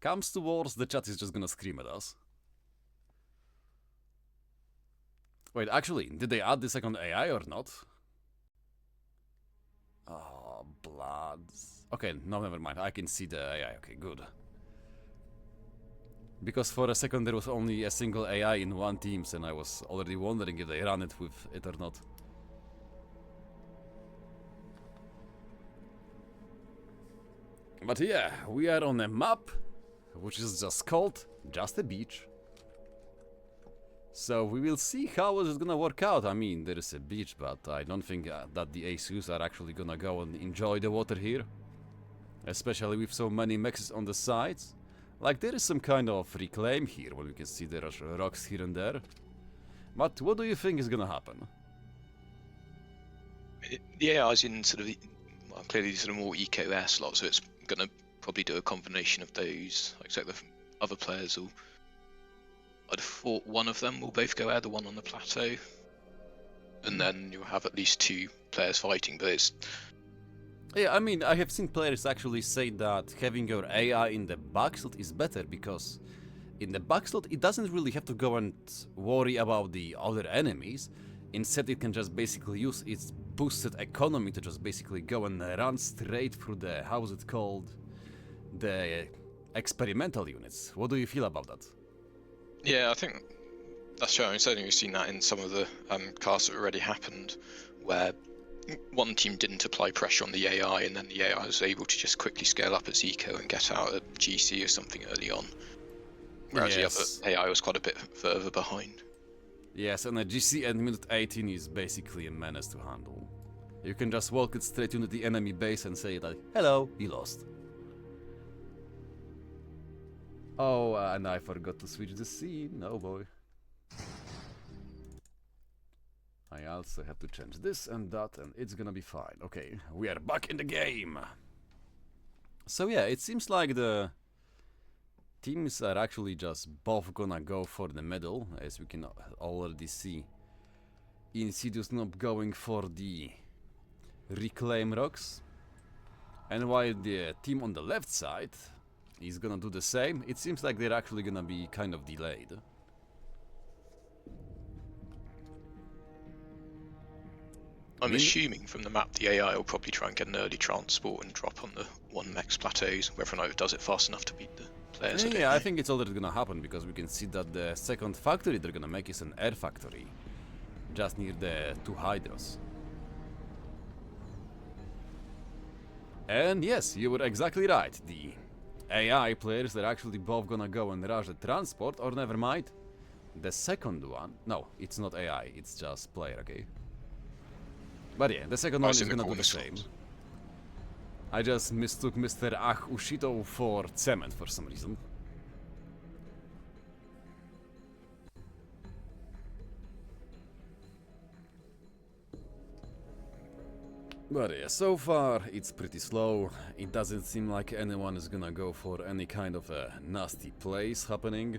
comes to wars, the chat is just gonna scream at us. Wait, actually, did they add the second AI or not? Oh, bloods. Okay, no, never mind. I can see the AI. Okay, good. Because for a second there was only a single AI in one team, and I was already wondering if they ran it with it or not. But yeah, we are on a map, which is just called just a beach. So we will see how it's gonna work out. I mean, there is a beach, but I don't think that the ASUs are actually gonna go and enjoy the water here. Especially with so many mechs on the sides. Like, there is some kind of reclaim here, where we can see there are rocks here and there. But what do you think is gonna happen? The AI is in sort of, well, clearly sort of more eco air slots, so it's gonna probably do a combination of those. Like, so the other players will, I'd have thought one of them will both go air, the one on the plateau, and then you'll have at least two players fighting, but it's... Yeah, I mean, I have seen players actually say that having your AI in the backslot is better, because in the backslot it doesn't really have to go and worry about the other enemies. Instead, it can just basically use its boosted economy to just basically go and run straight through the, how's it called, the experimental units. What do you feel about that? Yeah, I think that's true. I mean, certainly we've seen that in some of the casts that already happened, where one team didn't apply pressure on the AI, and then the AI was able to just quickly scale up its eco and get out a GC or something early on. Whereas the other AI was quite a bit further behind. Yes, and a GC at minute 18 is basically a menace to handle. You can just walk it straight into the enemy base and say like, hello, you lost. Oh, and I forgot to switch the scene, oh boy. I also have to change this and that, and it's gonna be fine. Okay, we are back in the game! So yeah, it seems like the teams are actually just both gonna go for the middle, as we can already see. TheWheelie going for the reclaim rocks, and while the team on the left side is gonna do the same, it seems like they're actually gonna be kind of delayed. I'm assuming from the map the AI will probably try and get an early transport and drop on the one mech's plateaus. Whether or not it does it fast enough to beat the players, Yeah, I think it's already gonna happen, because we can see that the second factory they're gonna make is an air factory, just near the two hydros. And yes, you were exactly right. The AI players are actually both gonna go and rush the transport, or never mind. The second one, no, it's not AI, it's just player, okay? But yeah, the second one is gonna do the same. I just mistook Mr. Ushito for cement for some reason. But yeah, so far it's pretty slow. It doesn't seem like anyone is gonna go for any kind of a nasty plays happening.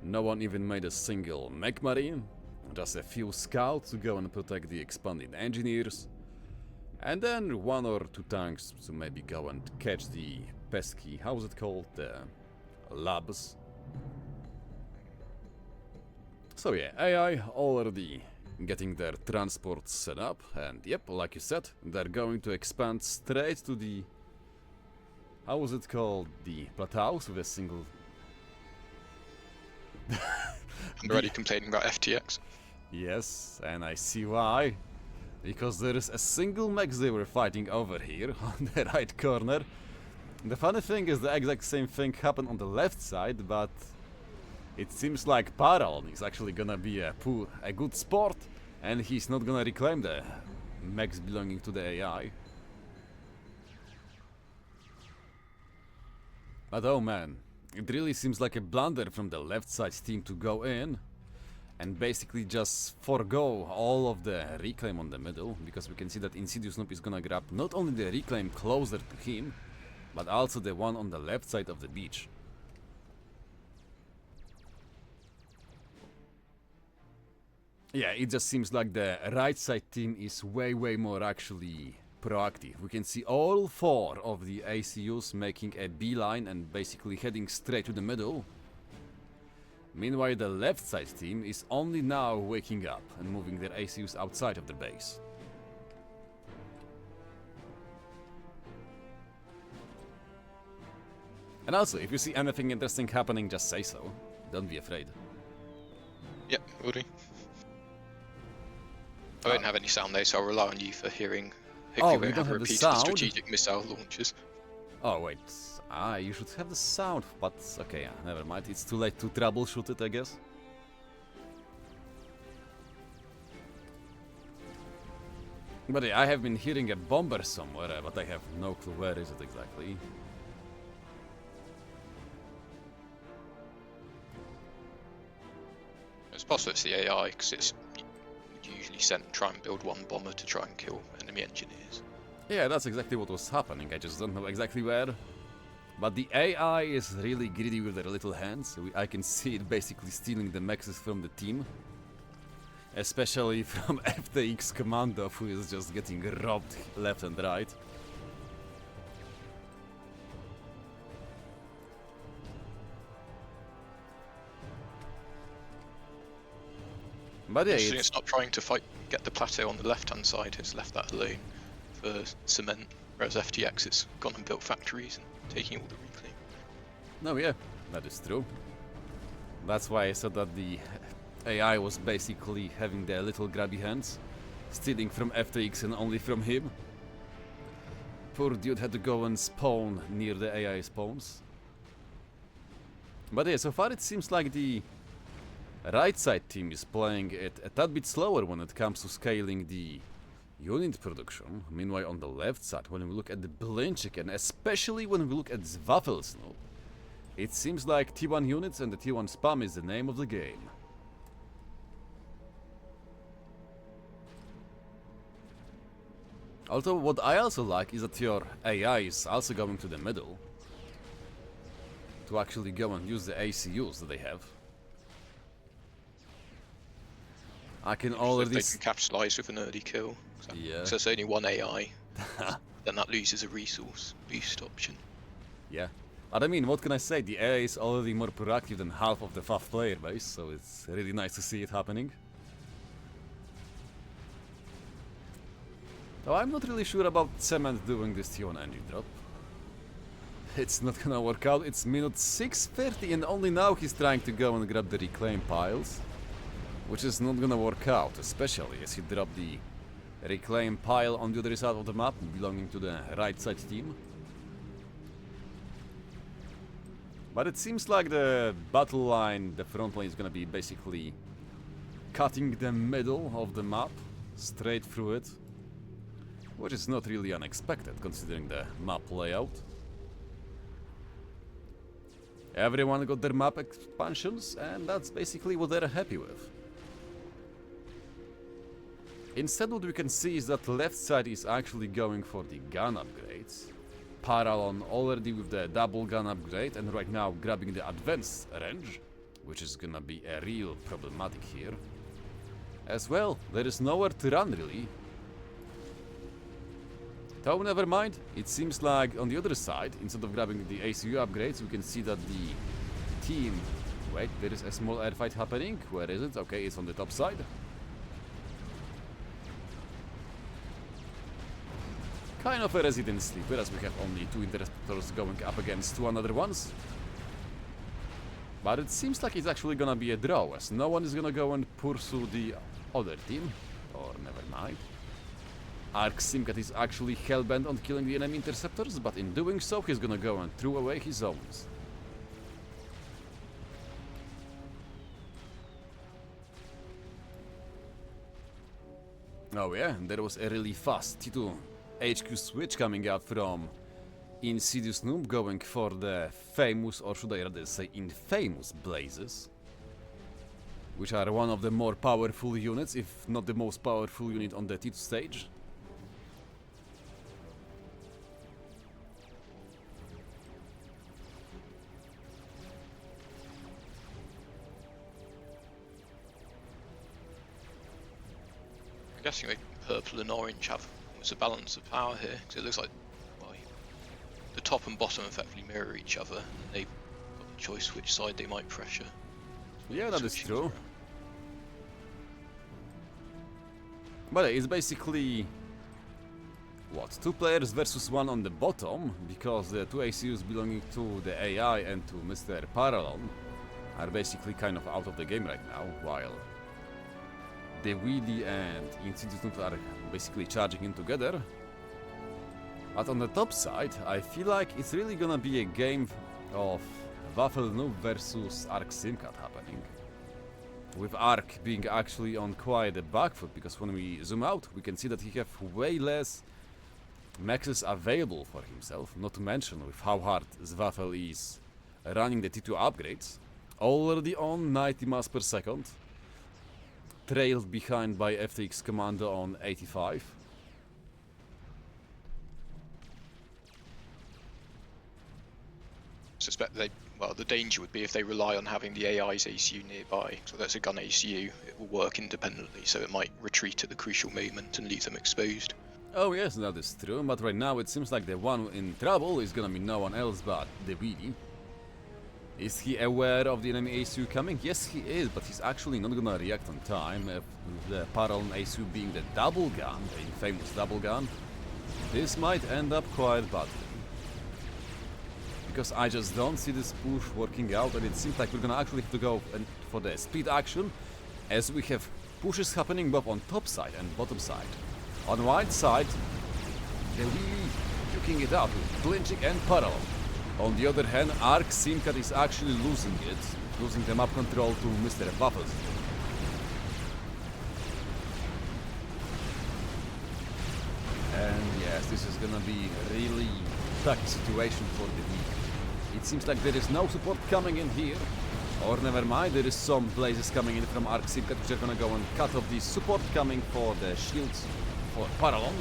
No one even made a single mech marine. Just a few scouts to go and protect the expanding engineers. And then one or two tanks to maybe go and catch the pesky, how's it called, the labs. So yeah, AI already getting their transport set up, and yep, like you said, they're going to expand straight to the, how was it called, the plateaus with a single... I'm already complaining about FTX. Yes, and I see why. Because there is a single mech they were fighting over here, on the right corner. The funny thing is the exact same thing happened on the left side, but it seems like Parallel is actually gonna be a good sport, and he's not gonna reclaim the mechs belonging to the AI. But oh man, it really seems like a blunder from the left side team to go in and basically just forgo all of the reclaim on the middle, because we can see that TheWheelie is gonna grab not only the reclaim closer to him, but also the one on the left side of the beach. Yeah, it just seems like the right side team is way more actually proactive. We can see all 4 of the ACUs making a beeline and basically heading straight to the middle. Meanwhile, the left side team is only now waking up and moving their ACUs outside of their base. And also, if you see anything interesting happening, just say so. Don't be afraid. Yep, will do. I won't have any sound though, so I'll rely on you for hearing. Hopefully we don't have a have the repeat of the sound? strategic missile launches. Oh wait, you should have the sound, but okay, yeah, never mind. It's too late to troubleshoot it, I guess. But yeah, I have been hearing a bomber somewhere, but I have no clue where is it exactly. It's possible it's the AI, because it's usually try and build one bomber to try and kill enemy engineers. Yeah, that's exactly what was happening. I just don't know exactly where. But the AI is really greedy with their little hands. I can see it basically stealing the mexes from the team. Especially from FTX Commando, who is just getting robbed left and right. But yeah, it's not trying to get the plateau on the left-hand side. It's left that alone for cement, whereas FTX has gone and built factories and taking all the reclaim. No, yeah, that is true. That's why I said that the AI was basically having their little grabby hands, stealing from FTX and only from him. Poor dude had to go and spawn near the AI spawns. But yeah, so far it seems like the right side team is playing it a tad bit slower when it comes to scaling the unit production. Meanwhile, on the left side, when we look at the Blinchik, and especially when we look at waffelzNoob, it seems like T1 units and the T1 spam is the name of the game. Although what I also like is that your AI is also going to the middle to actually go and use the ACUs that they have. I can already... They can capitalize with an early kill. Yeah. So there's only one AI, then that loses a resource boost option. Yeah. But I mean, what can I say? The AI is already more proactive than half of the FAF player base, so it's really nice to see it happening. Though I'm not really sure about Cement doing this T1 engine drop. It's not gonna work out. It's minute 6:30 and only now he's trying to go and grab the reclaim piles. Which is not gonna work out, especially as he dropped the reclaim pile on the other side of the map, belonging to the right side team. But it seems like the battle line, the front line, is gonna be basically cutting the middle of the map, straight through it. Which is not really unexpected, considering the map layout. Everyone got their map expansions, and that's basically what they're happy with. Instead, what we can see is that the left side is actually going for the gun upgrades. Parallel already with the double gun upgrade, and right now grabbing the advanced range, which is gonna be a real problematic here. As well, there is nowhere to run really. Though never mind, it seems like on the other side, instead of grabbing the ACU upgrades, we can see that the team... Wait, there is a small airfight happening. Where is it? Okay, it's on the top side. Kind of a resident sleeper, as we have only 2 interceptors going up against 2 other ones. But it seems like it's actually gonna be a draw, as no one is gonna go and pursue the other team. Or never mind. Arc Simcat is actually hellbent on killing the enemy interceptors, but in doing so he's gonna go and throw away his own. Oh yeah, there was a really fast T2 HQ switch coming out from Insidious Noob, going for the famous, or should I rather say infamous Blazes, which are one of the more powerful units, if not the most powerful unit on the T2 stage. I'm guessing the purple and orange have it's a balance of power here, because it looks like, well, the top and bottom effectively mirror each other, and they've got the choice which side they might pressure. Yeah, that is Switching true. around. But it's basically what, 2 players versus 1 on the bottom, because the 2 ACUs belonging to the AI and to Mr. Parallon are basically kind of out of the game right now, while TheWheelie and Insidious Noob are basically charging in together. But on the top side, I feel like it's really gonna be a game of waffelzNoob versus FAF happening. With Ark being actually on quite a back foot, because when we zoom out, we can see that he have way less maxes available for himself, not to mention with how hard Zwaffel is running the T2 upgrades, already on 90 miles per second, trailed behind by FTX Commando on 85. Suspect the danger would be if they rely on having the AI's ACU nearby. So that's a gun ACU, it will work independently, so it might retreat at the crucial moment and leave them exposed. Oh yes, that is true, but right now it seems like the one in trouble is gonna be no one else but TheWheelie. Is he aware of the enemy ACU coming? Yes, he is, but he's actually not gonna react on time. The Parallel ACU being the double gun, the infamous double gun, this might end up quite badly. Because I just don't see this push working out, and it seems like we're gonna actually have to go for the speed action, as we have pushes happening both on top side and bottom side. On right side, TheWheelie duking it out with Blinching and Parallel. On the other hand, Ark Simcat is actually losing the map control to Mr. Waffles. And yes, this is gonna be a really tricky situation for TheWheelie. It seems like there is no support coming in here, or never mind, there is some blazes coming in from Ark Simcat, which are gonna go and cut off the support coming for the shields for Parallel.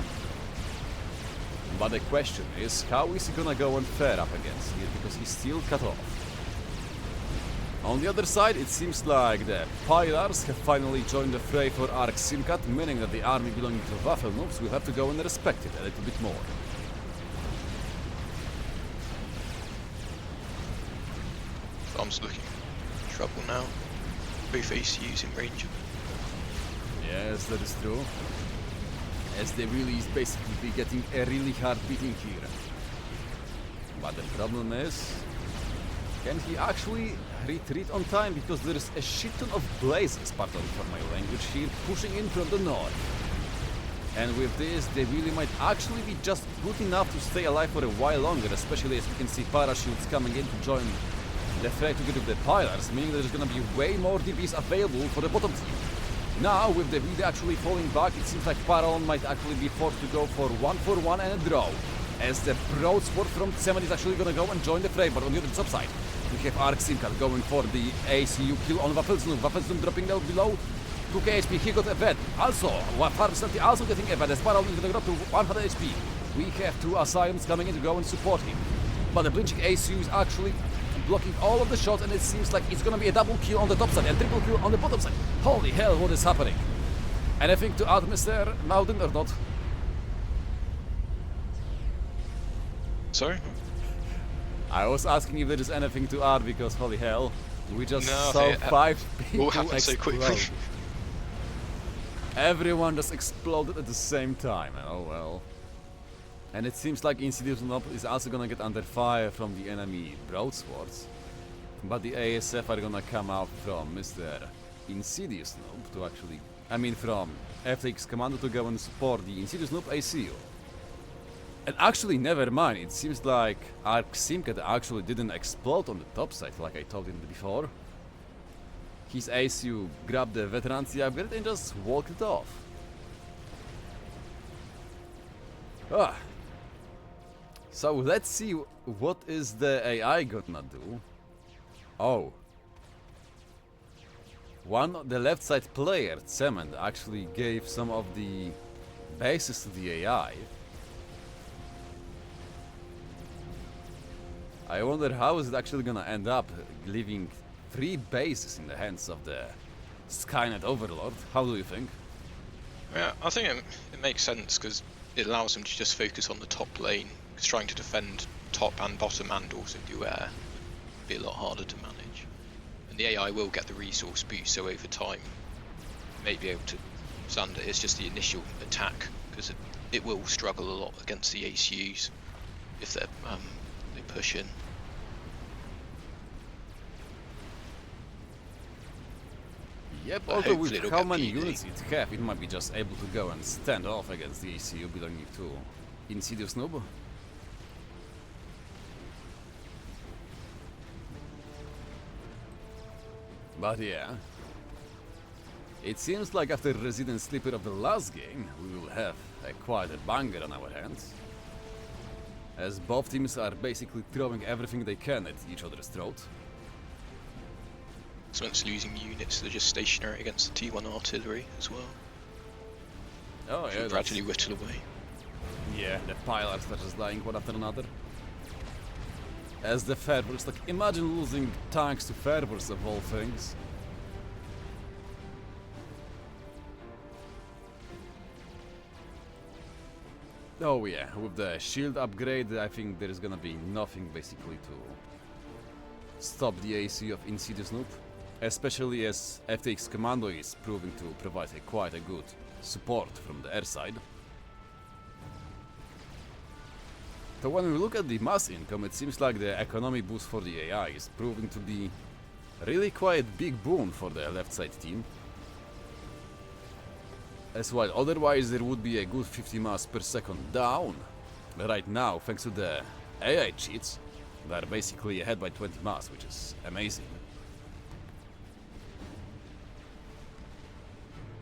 But the question is, how is he gonna go and fare up against here, because he's still cut off. On the other side, it seems like the Pylars have finally joined the fray for Ark Simcat, meaning that the army belonging to waffelzNoobs will have to go and respect it a little bit more. Farm's looking in trouble now. Both ACUs in range of it. Yes, that is true. As TheWheelie is basically getting a really hard beating here. But the problem is, can he actually retreat on time? Because there is a shit ton of blazes, pardon for my language here, pushing in from the north. And with this, TheWheelie might actually be just good enough to stay alive for a while longer, especially as we can see parachutes coming in to join the fray together with the Pylars, meaning there's gonna be way more DBs available for the bottom team. Now, with TheWheelie actually falling back, it seems like Parallel might actually be forced to go for 1-for-1 and a draw, as the broadsword from 7 is actually gonna go and join the fray. But on the other top side, we have Ark Simcat going for the ACU kill on waffelzNoob. waffelzNoob dropping down below 2k HP, he got a vet. Also, FAF also getting a vet, as Parallel is gonna drop to 100 HP. We have 2 Asylums coming in to go and support him. But the Blinching ACU is actually blocking all of the shots, and it seems like it's gonna be a double kill on the top side and triple kill on the bottom side. Holy hell, what is happening? Anything to add, Mr. Maudlin, or not? Sorry? I was asking if there is anything to add, because holy hell, we just No, saw 5 people all happened so quickly. explode. Everyone just exploded at the same time, and oh well. And it seems like Insidious Noob is also gonna get under fire from the enemy broadswords. But the ASF are gonna come out from Mr. Insidious Noob to actually... from FTX Commando to go and support the Insidious Noob ACU. And actually, never mind, it seems like Ark Simcat actually didn't explode on the top side, like I told him before. His ACU grabbed the veterancy upgrade and just walked it off. Ah. So let's see what is the AI gonna do. Oh. The left side player, Cement, actually gave some of the bases to the AI. I wonder how is it actually gonna end up, leaving 3 bases in the hands of the Skynet Overlord. How do you think? Yeah, I think it makes sense, because it allows them to just focus on the top lane, because trying to defend top and bottom and also do air would be a lot harder to manage. And the AI will get the resource boost, so over time you may be able to stand it. It's just the initial attack, because it will struggle a lot against the ACUs if they push in. Yep, But although with hopefully it'll how get many PD. units it have, it might be just able to go and stand off against the ACU belonging to TheWheelie. But yeah, it seems like after Resident Sleeper of the last game, we will have quite a banger on our hands, as both teams are basically throwing everything they can at each other's throat. Someone's losing units that are just stationary against the T1 artillery as well. Oh yeah, Gradually whittle away. Yeah, the pilots are just dying one after another. As the fervors, like imagine losing tanks to fervors of all things. Oh yeah, with the shield upgrade, I think there is gonna be nothing basically to stop the AC of TheWheelie, especially as FTX Commando is proving to provide quite a good support from the air side. So when we look at the mass income, it seems like the economic boost for the AI is proving to be really quite big boon for the left side team. As well, otherwise there would be a good 50 mass per second down. Right now, thanks to the AI cheats, they are basically ahead by 20 mass, which is amazing.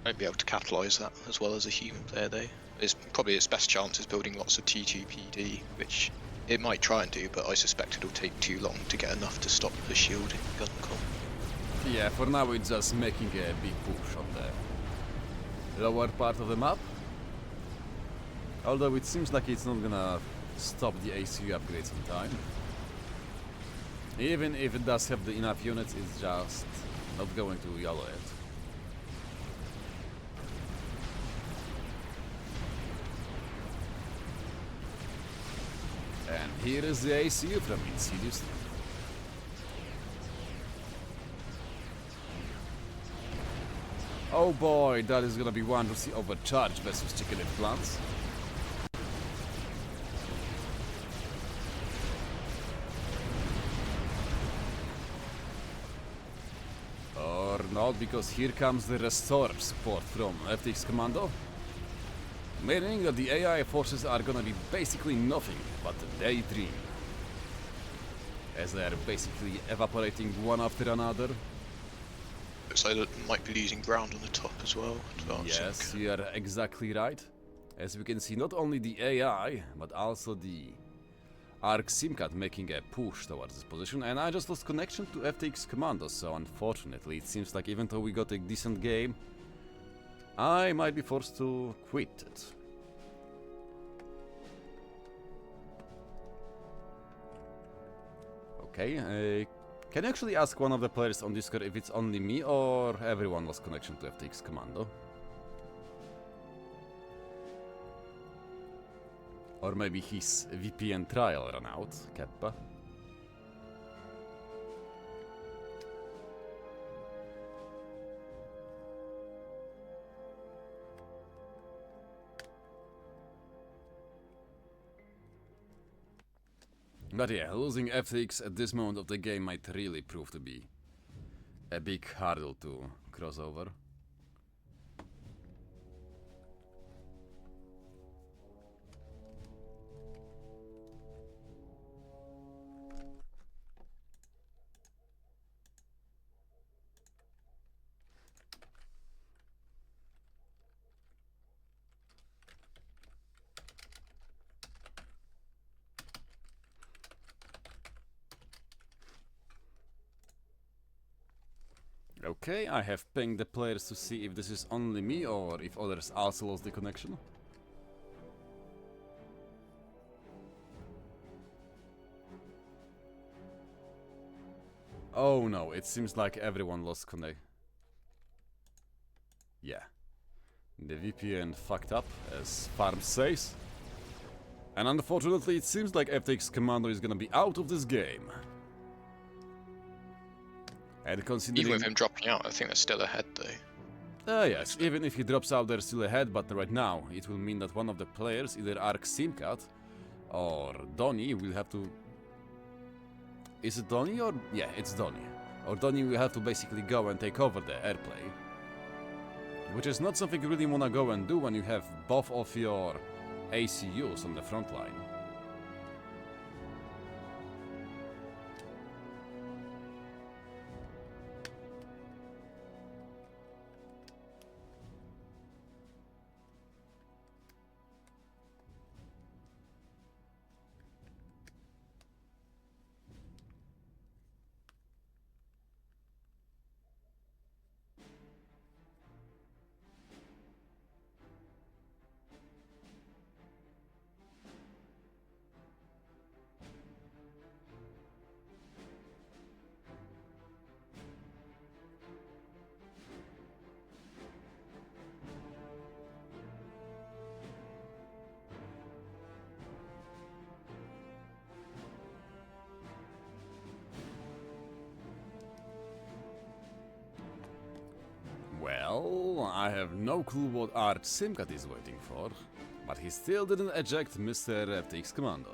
Won't be able to catalyse that as well as a human player though. It's probably its best chance is building lots of T2PD, which it might try and do, but I suspect it'll take too long to get enough to stop the shielding gun com. Yeah, for now it's just making a big push on the lower part of the map. Although it seems like it's not gonna stop the ACU upgrades in time. Even if it does have the enough units, it's just not going to YOLO it. And here is the ACU from Insidious. Oh boy, that is gonna be one to see overcharged versus chicken plants. Or not, because here comes the restore support from FTX Commando. Meaning that the AI forces are gonna be basically nothing but a daydream, as they are basically evaporating one after another. Looks like it might be losing ground on the top as well. Yes, you are exactly right. As we can see, not only the AI, but also the Arc Simcat making a push towards this position, and I just lost connection to FTX Commando, so unfortunately it seems like even though we got a decent game, I might be forced to quit it. Okay, can you actually ask one of the players on Discord if it's only me or everyone lost connection to FTX Commando? Or maybe his VPN trial ran out, Keppa. But yeah, losing FTX at this moment of the game might really prove to be a big hurdle to cross over. Okay, I have pinged the players to see if this is only me or if others also lost the connection. Oh no, it seems like everyone lost connect. Yeah. the VPN fucked up, as Farm says. And unfortunately, it seems like FTX Commando is gonna be out of this game. And considering... Even with him dropping out, I think they're still ahead though. Yes, even if he drops out, they're still ahead, but right now, it will mean that one of the players, either Ark Simcat or Donny, will have to... Is it Donny or... Yeah, it's Donny. Or Donny will have to basically go and take over the airplay. Which is not something you really wanna go and do when you have both of your ACUs on the front line. Well, I have no clue what Art Simcat is waiting for, but he still didn't eject Mr. FTX Commando.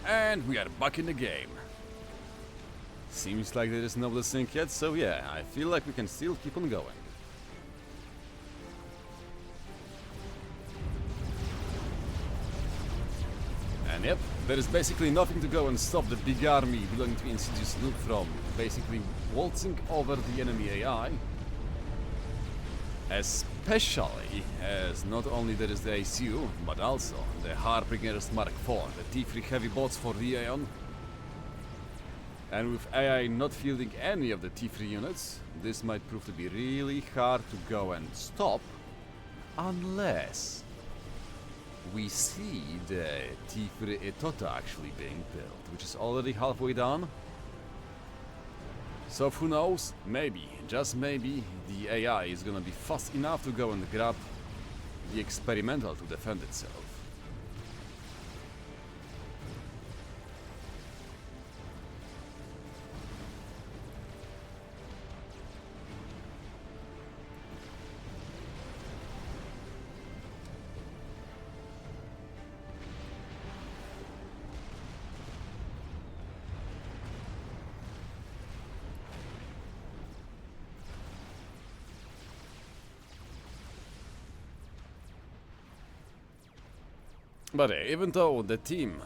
And we are back in the game. Seems like there is no blessing yet, so yeah, I feel like we can still keep on going. And yep, there is basically nothing to go and stop the big army belonging to TheWheelie from basically waltzing over the enemy AI. Especially as not only there is the ACU, but also the Harbingers Mark IV, the T3 heavy bots for the Aeon. And with AI not fielding any of the T3 units, this might prove to be really hard to go and stop, unless we see the T3 Etota actually being built, which is already halfway done. So who knows, maybe, just maybe, the AI is gonna be fast enough to go and grab the experimental to defend itself. But even though the team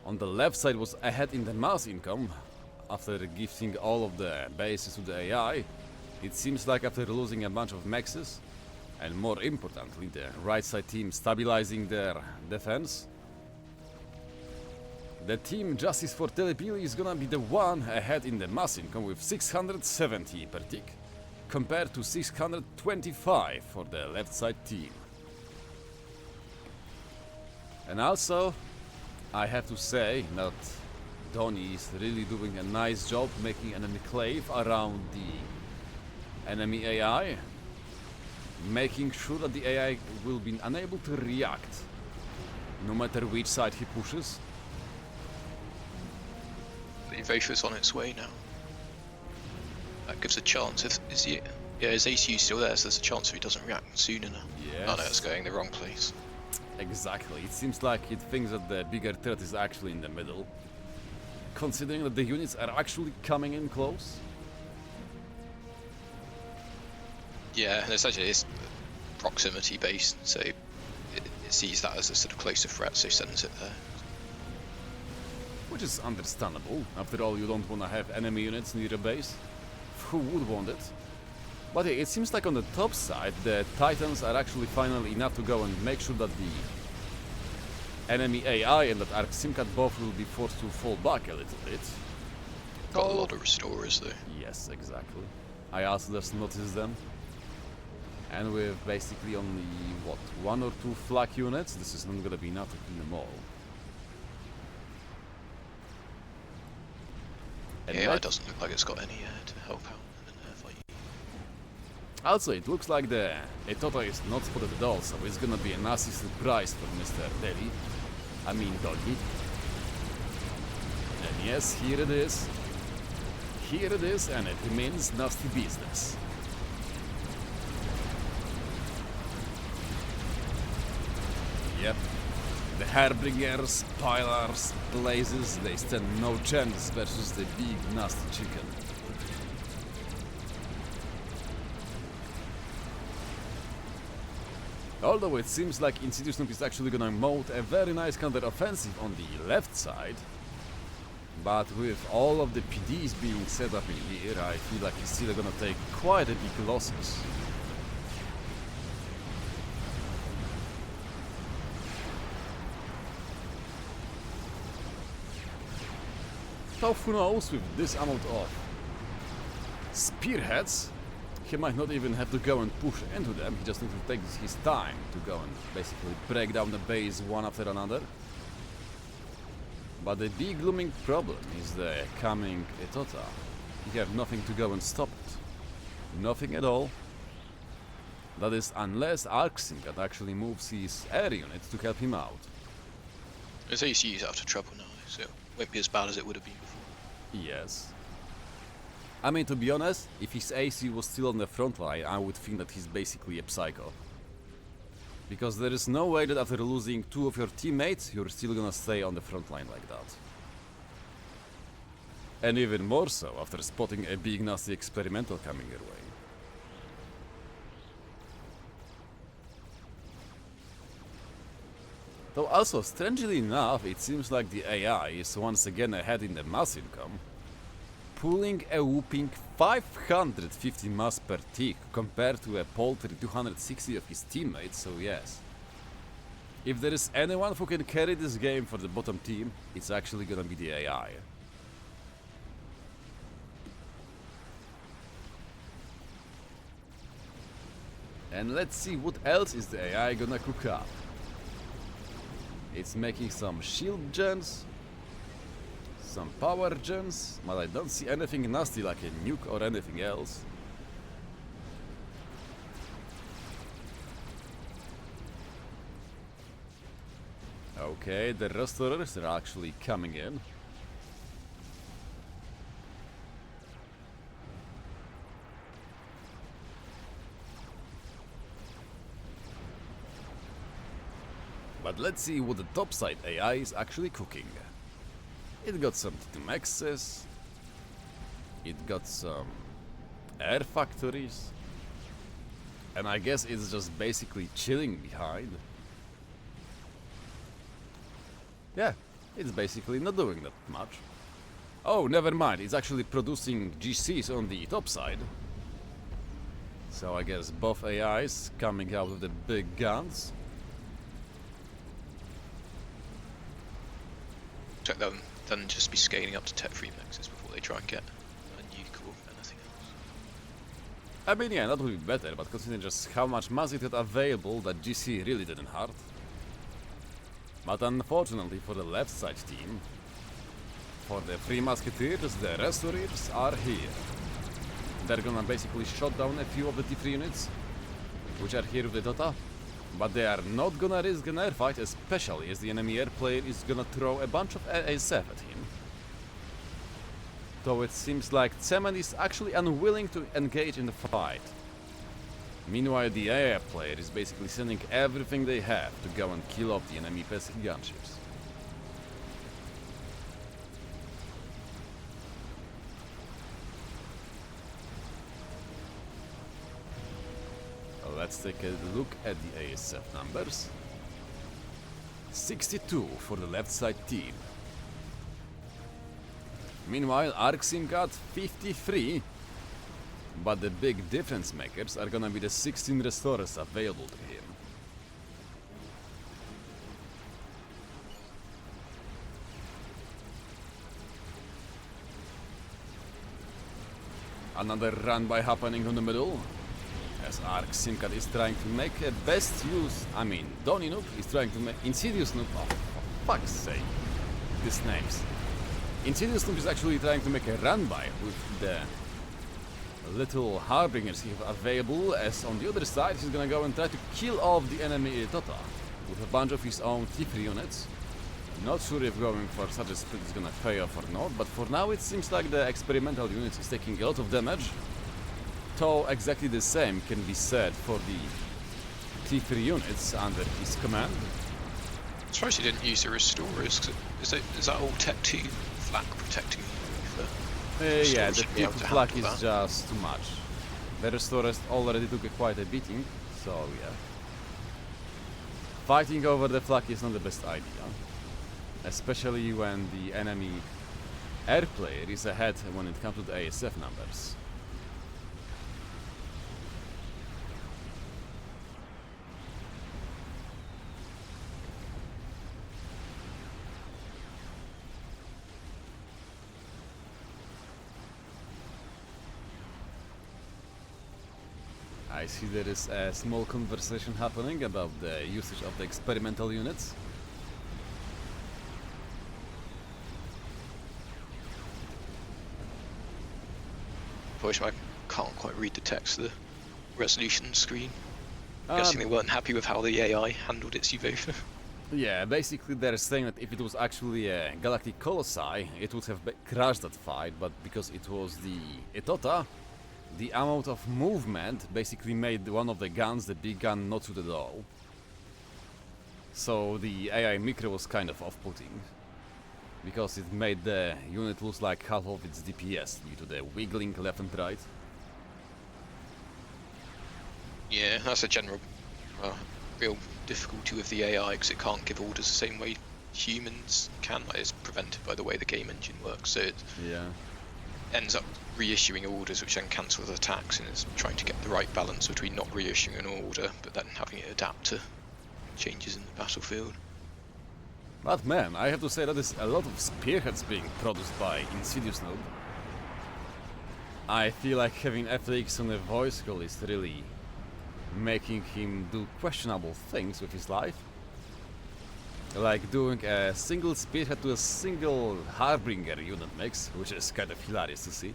on the left side was ahead in the mass income, after gifting all of the bases to the AI, it seems like after losing a bunch of mexes, and more importantly the right side team stabilizing their defense, the team Justice for TheWheelie is gonna be the one ahead in the mass income with 670 per tick, compared to 625 for the left side team. And also, I have to say that Donny is really doing a nice job making an enclave around the enemy AI, making sure that the AI will be unable to react, no matter which side he pushes. The VAF is on its way now. That gives a chance. His ACU is still there, so there's a chance if he doesn't react soon enough. Yes. Oh no, it's going the wrong place. Exactly, it seems like it thinks that the bigger threat is actually in the middle, considering that the units are actually coming in close. Yeah, and it's proximity based, so it sees that as a sort of closer threat, so sends it there. Which is understandable, after all you don't want to have enemy units near a base. Who would want it? But yeah, it seems like on the top side, the Titans are actually finally enough to go and make sure that the enemy AI and that Ark Simcat both will be forced to fall back a little bit. Got a lot of restorers though. Yes, exactly. I also just noticed them. And with basically only, what, 1 or 2 flak units, this is not gonna be enough to clean them all. And AI doesn't look like it's got any to help out in the fight. Also, it looks like the Etota is not spotted at all, so it's gonna be a nasty surprise for Mr. Deli. I mean Doggy. And yes, here it is. Here it is, and it remains nasty business. Yep. The Harbingers, Pylars, Blazes, they stand no chance versus the big nasty chicken. Although it seems like TheWheelie is actually gonna mount a very nice counter-offensive on the left side. But with all of the PDs being set up in here, I feel like he's still gonna take quite a big losses. So who knows, with this amount of spearheads, he might not even have to go and push into them, he just needs to take his time to go and basically break down the base one after another. But the big looming problem is the coming Etota. You have nothing to go and stop it. Nothing at all. That is, unless Arxingat actually moves his air unit to help him out. His AC is out of trouble now, so it won't be as bad as it would have been before. Yes. I mean, to be honest, if his AC was still on the front line, I would think that he's basically a psycho. Because there is no way that after losing 2 of your teammates, you're still gonna stay on the front line like that. And even more so after spotting a big nasty experimental coming your way. Though also, strangely enough, it seems like the AI is once again ahead in the mass income, pulling a whooping 550 mass per tick compared to a paltry 260 of his teammates, so yes. If there is anyone who can carry this game for the bottom team, it's actually gonna be the AI. And let's see what else is the AI gonna cook up. It's making some shield gens, some power gens, but I don't see anything nasty like a nuke or anything else. Okay, the restorers are actually coming in. But let's see what the topside AI is actually cooking. It got some T2maxes, it got some air factories, and I guess it's just basically chilling behind. Yeah, it's basically not doing that much. Oh, never mind, it's actually producing GCs on the top side. So I guess both AIs coming out with the big guns. Check them, then just be scaling up to Tech 3 maxes before they try and get a nuke or anything else. I mean, yeah, that would be better, but considering just how much mass it had available, that GC really didn't hurt. But unfortunately for the left side team, for the Free Musketeers, the Restorers are here. They're gonna basically shut down a few of the T3 units, which are here with the Dota, but they are not gonna risk an air fight, especially as the enemy air player is gonna throw a bunch of ASF at him. Though it seems like Tsemen is actually unwilling to engage in the fight. Meanwhile, the AI player is basically sending everything they have to go and kill off the enemy passive gunships. Let's take a look at the ASF numbers. 62 for the left side team. Meanwhile, Arxim got 53, but the big difference makers are gonna be the 16 restorers available to him. Another run by happening on the middle, as Arximkat is trying to make a best use. I mean, TheWheelie is trying to make TheWheelie. Oh, for fuck's sake, these names. TheWheelie is actually trying to make a run by with the little harbingers he have available, as on the other side he's gonna go and try to kill off the enemy Tota with a bunch of his own T3 units. Not sure if going for such a split is gonna pay off or not, but for now it seems like the experimental unit is taking a lot of damage. Though exactly the same can be said for the T3 units under his command. I'm surprised he didn't use the restorers, 'cause is that all Tech 2 flak protecting you? Yeah, the should be able to flak handle is that. just too much. The restorers already took quite a beating, so yeah. Fighting over the flak is not the best idea. Especially when the enemy air player is ahead when it comes to the ASF numbers. I see there is a small conversation happening about the usage of the experimental units. Unfortunately, I can't quite read the text of the resolution screen. I'm guessing they weren't happy with how the AI handled its UV. Yeah, basically they're saying that if it was actually a Galactic Colossi, it would have crashed that fight, but because it was the Etota, the amount of movement basically made one of the guns, the big gun, not suited at all. So the AI micro was kind of off-putting, because it made the unit lose like half of its DPS due to the wiggling left and right. Yeah, that's a general real difficulty with the AI, because it can't give orders the same way humans can. Like, it's prevented by the way the game engine works, so it Yeah. ends up reissuing orders which then cancel the attacks, and it's trying to get the right balance between not reissuing an order but then having it adapt to changes in the battlefield. But man, I have to say that is a lot of spearheads being produced by TheWheelie. I feel like having FX on a voice call is really making him do questionable things with his life. Like doing a single spearhead to a single Harbinger unit mix, which is kind of hilarious to see.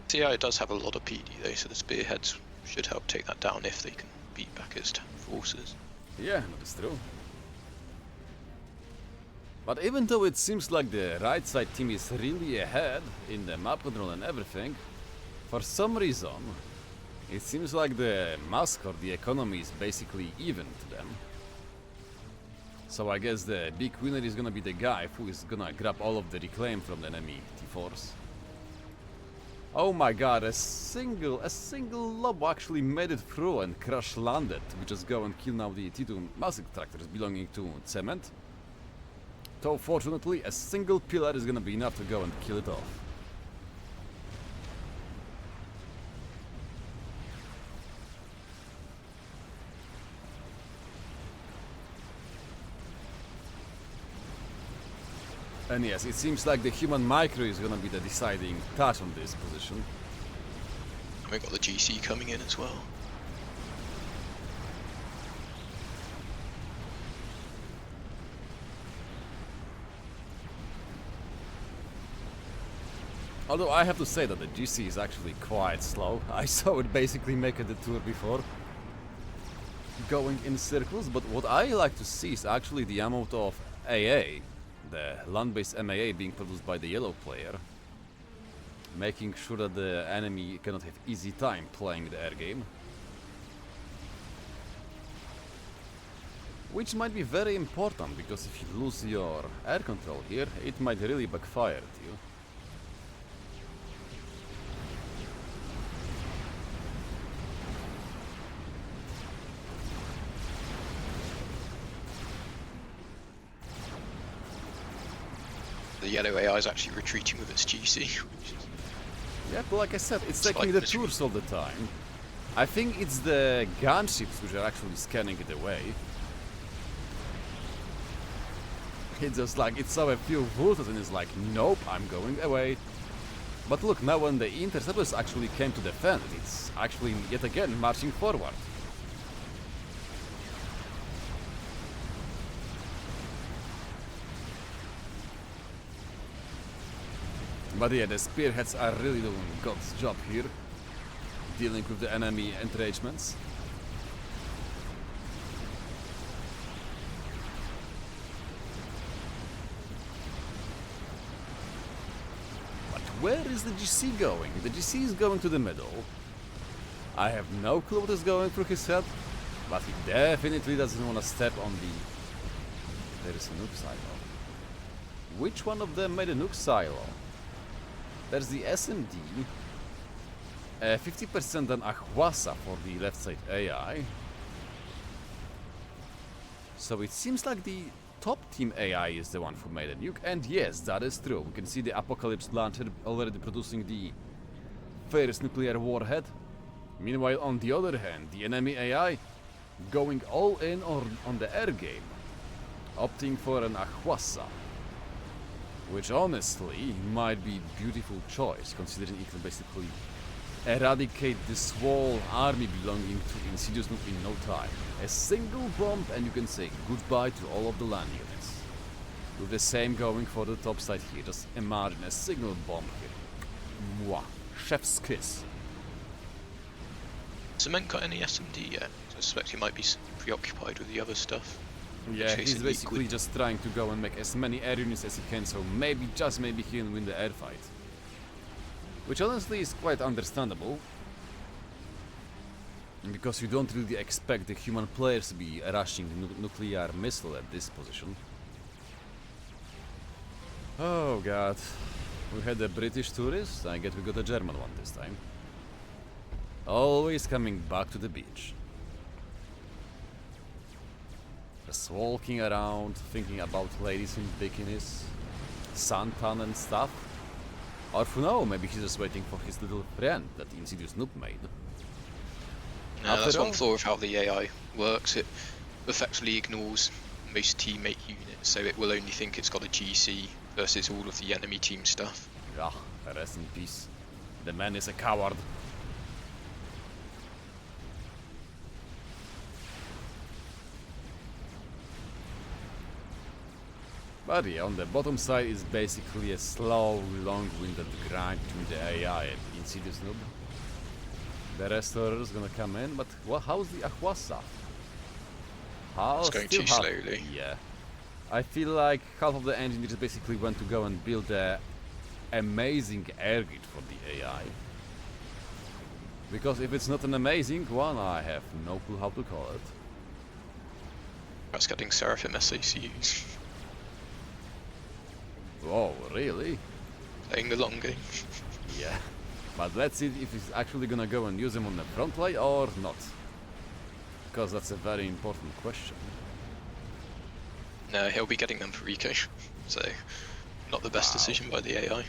The AI does have a lot of PD though, so the spearheads should help take that down if they can beat back its forces. Yeah, that is true. But even though it seems like the right side team is really ahead in the map control and everything, for some reason, it seems like the mask or the economy is basically even to them. So I guess the big winner is gonna be the guy who is gonna grab all of the reclaim from the enemy T-Force. Oh my god, a single lob actually made it through and crash landed. We just go and kill now the T2 massive tractors belonging to Cement. Though fortunately, a single pillar is gonna be enough to go and kill it off. And yes, it seems like the human micro is gonna be the deciding touch on this position. And we've got the GC coming in as well. Although I have to say that the GC is actually quite slow. I saw it basically make a detour before, going in circles, but what I like to see is actually the amount of AA, the land-based MAA being produced by the yellow player, making sure that the enemy cannot have easy time playing the air game. Which might be very important, because if you lose your air control here, it might really backfire at you. The yellow AI is actually retreating with its GC. Yeah, but like I said, it's Slight taking the misery. tours all the time. I think it's the gunships which are actually scanning it away. It's just like, it saw a few vultures and it's like, nope, I'm going away. But look, now when the interceptors actually came to defend, it's actually yet again marching forward. But yeah, the spearheads are really doing God's job here, dealing with the enemy entrenchments. But where is the GC going? The GC is going to the middle. I have no clue what is going through his head, but he definitely doesn't want to step on the... There is a nuke silo. Which one of them made a nuke silo? There's the SMD, 50% on Ahwasa for the left side AI. So it seems like the top team AI is the one who made a nuke, and yes, that is true. We can see the Apocalypse launcher already producing the first nuclear warhead. Meanwhile, on the other hand, the enemy AI going all in on the air game, opting for an Ahwasa. Which honestly might be a beautiful choice, considering it can basically eradicate this whole army belonging to Insidious Noob in no time. A single bomb and you can say goodbye to all of the land units. With the same going for the top side here, just imagine a single bomb here. Mwah. Chef's kiss. Cement got any SMD yet? I suspect he might be preoccupied with the other stuff. Yeah, he's basically just trying to go and make as many air units as he can, so maybe, just maybe, he can win the air fight. Which honestly is quite understandable. Because you don't really expect the human players to be rushing the nuclear missile at this position. Oh god. We had a British tourist, I guess we got a German one this time. Always coming back to the beach. Just walking around, thinking about ladies in bikinis, suntan and stuff. Or who knows, maybe he's just waiting for his little friend that Insidious Noob made. No, that's one flaw of how the AI works. It effectively ignores most teammate units, so it will only think it's got a GC versus all of the enemy team stuff. Ah, rest in peace. The man is a coward. But yeah, on the bottom side is basically a slow, long-winded grind between the AI and Insidious Noob. The Restorer's gonna come in, but how's the Ahwasa? It's going too slowly. Yeah. I feel like half of the engineers basically went to go and build a amazing air grid for the AI. Because if it's not an amazing one, I have no clue how to call it. That's getting Seraphim SACs. Oh, really? Playing the long game. Yeah. But let's see if he's actually gonna go and use them on the front line or not. Because that's a very important question. No, he'll be getting them for Rico. So, not the best decision by the AI.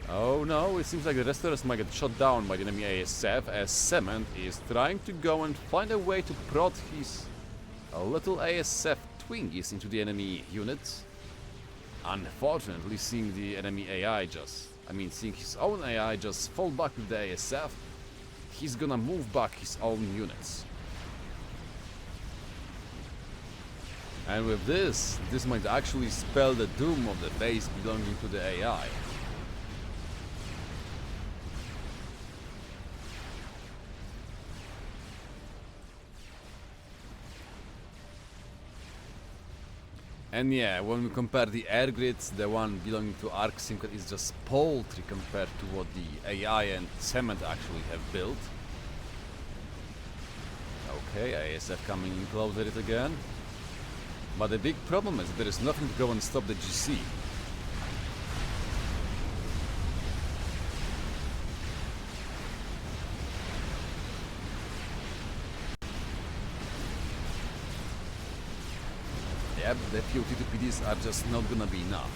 Oh no, it seems like the Restorers might get shot down by the enemy ASF as Cement is trying to go and find a way to prod his little ASF Twingies into the enemy units. Unfortunately, seeing the enemy AI seeing his own AI just fall back with the ASF, he's gonna move back his own units. And with this might actually spell the doom of the base belonging to the AI. And yeah, when we compare the air grids, the one belonging to Arc Simcon is just paltry compared to what the AI and Cement actually have built. Okay, ASF coming in closer it again. But the big problem is there is nothing to go and stop the GC. Yep, the few T2PDs are just not gonna be enough.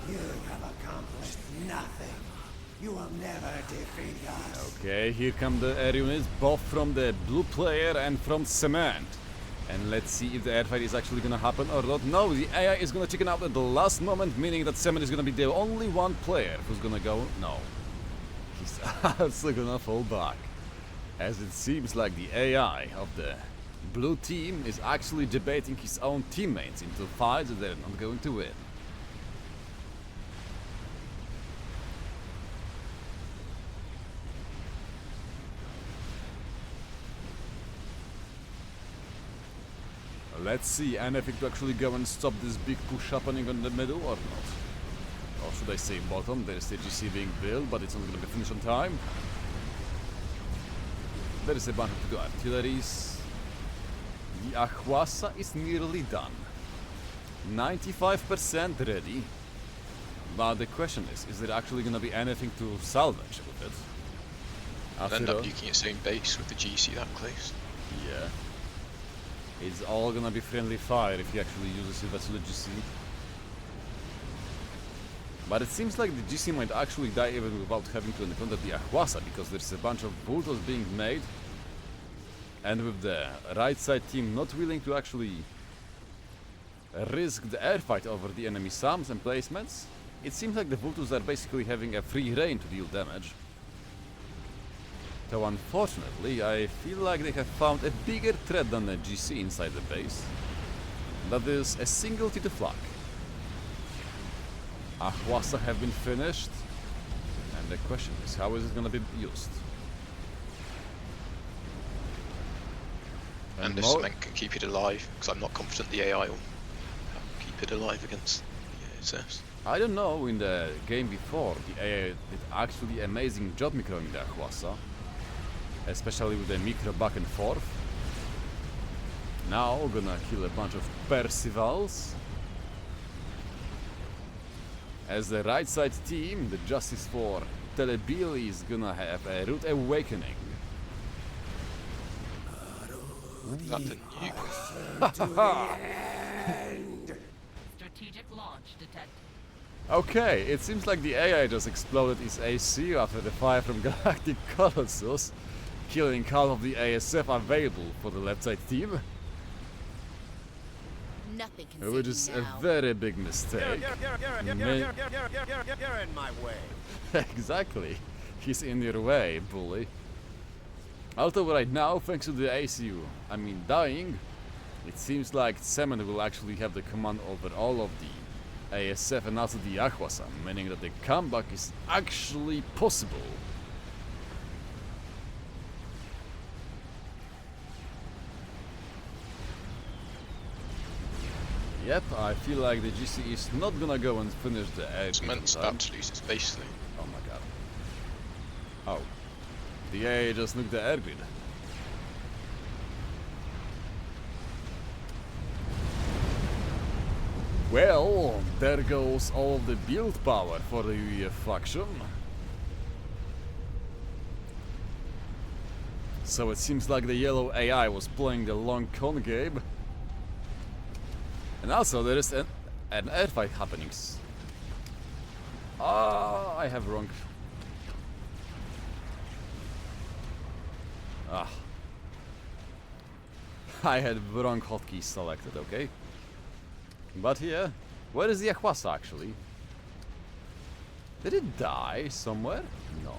You have accomplished nothing. You will never defeat us. Okay, here come the air units, both from the blue player and from Cement. And let's see if the airfight is actually gonna happen or not. No, the AI is gonna chicken out at the last moment, meaning that Semen is gonna be the only one player who's gonna go. No. He's also gonna fall back. As it seems like the AI of the blue team is actually debating his own teammates into fights that they're not going to win. Let's see, anything to actually go and stop this big push happening on the middle or not? Or should I say bottom? There is the GC being built, but it's not going to be finished on time. There is a bunch of good artilleries. The Ahwasa is nearly done. 95% ready. But the question is there actually going to be anything to salvage with it? I'll end up nuking its own base with the GC that close. Yeah. It's all gonna be friendly fire if he actually uses it as a GC. But it seems like the GC might actually die even without having to encounter the Ahwasa, because there's a bunch of bulldozers being made. And with the right side team not willing to actually risk the airfight over the enemy SAMs and placements, it seems like the bulldozers are basically having a free reign to deal damage. So unfortunately, I feel like they have found a bigger threat than the GC inside the base. That is a single T2 flag. Ahwasa have been finished, and the question is, how is it going to be used? And if cement can keep it alive, because I'm not confident the AI will keep it alive against the ASS. I don't know, in the game before, the AI did actually amazing job microing the Ahwasa. Especially with the micro back and forth. Now we're gonna kill a bunch of Percivals. As the right side team, the Justice for TheWheelie is gonna have a rude awakening. Is that the nuke? Strategic launch detected. Okay, it seems like the AI just exploded its AC after the fire from Galactic Colossus, killing half of the ASF available for the left side team. Nothing can Which save is you a now. very big mistake. You're in my way. Exactly. He's in your way, bully. Although right now, thanks to the ACU, dying, it seems like Semen will actually have the command over all of the ASF and also the Ahwasa, meaning that the comeback is actually possible. Yep, I feel like the GC is not gonna go and finish the air. Cement's about to lose its base though. Oh my god. Oh. The AA just nuked the air grid. Well, there goes all of the build power for the UEF faction. So it seems like the yellow AI was playing the long con game. And also there is an airfight happening. Ah, I have wrong. Ah. I had wrong hotkey selected, okay? But here, where is the Ahwasa actually? Did it die somewhere? No.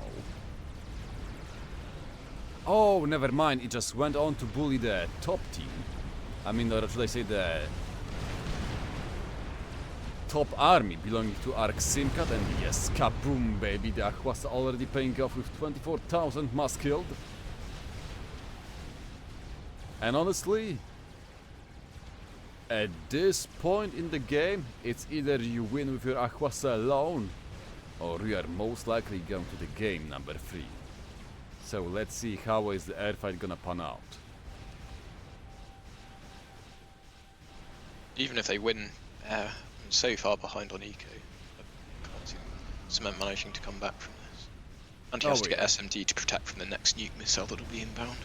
Oh, never mind, it just went on to bully the top team. Or should I say the top army belonging to Ark Simkat, and yes, kaboom baby, the Ahwasa already paying off with 24,000 mass killed. And honestly, at this point in the game, it's either you win with your Ahwasa alone, or you are most likely going to the game number 3. So let's see how is the airfight gonna pan out. Even if they win, I'm so far behind on eco. I can't see Cement managing to come back from this. And he has to get SMD to protect from the next nuke missile that'll be inbound.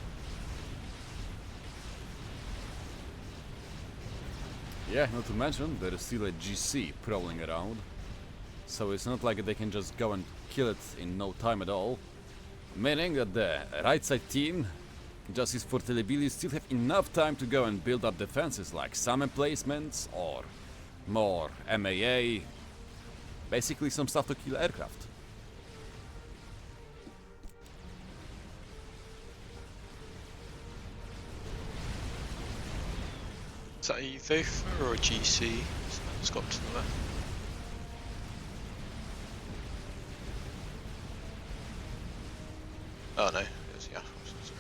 Yeah, not to mention, there is still a GC prowling around. So it's not like they can just go and kill it in no time at all. Meaning that the right side team Justice for TheWheelie still have enough time to go and build up defenses like some emplacements or more MAA. Basically some stuff to kill aircraft. Is that a VAF or a GC? It's got to the left. Oh no, it's yeah. Sorry.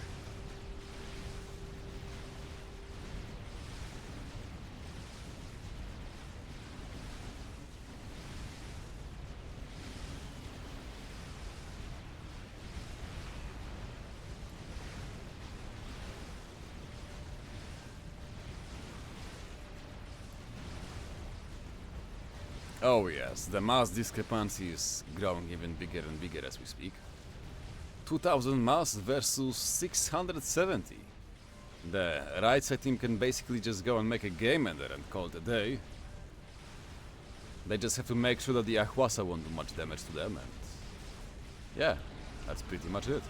Oh yes, the mass discrepancy is growing even bigger and bigger as we speak. 2000 mass versus 670. The right side team can basically just go and make a game ender and call it a day. They just have to make sure that the Ahwasa won't do much damage to them, and yeah, that's pretty much it.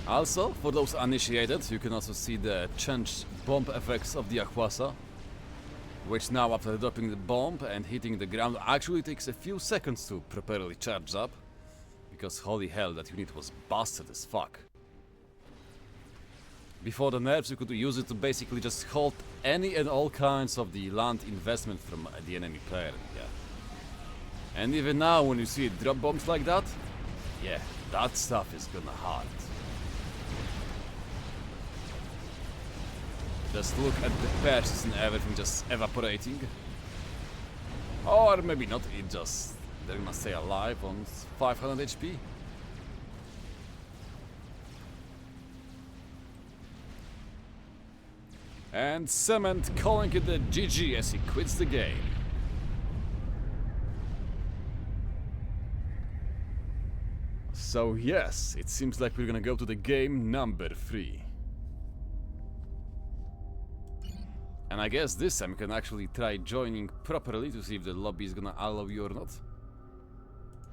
Also, for those uninitiated, you can also see the changed bomb effects of the Ahwasa, which now after dropping the bomb and hitting the ground actually takes a few seconds to properly charge up, because holy hell, that unit was busted as fuck. Before the nerfs, you could use it to basically just halt any and all kinds of the land investment from the enemy player, yeah. And even now, when you see it drop bombs like that, yeah, that stuff is gonna hurt. Just look at the patches and everything just evaporating. Or maybe not, it just... they're gonna stay alive on 500 HP. And Cement calling it the GG as he quits the game. So yes, it seems like we're gonna go to the game number 3. And I guess this time we can actually try joining properly to see if the lobby is gonna allow you or not.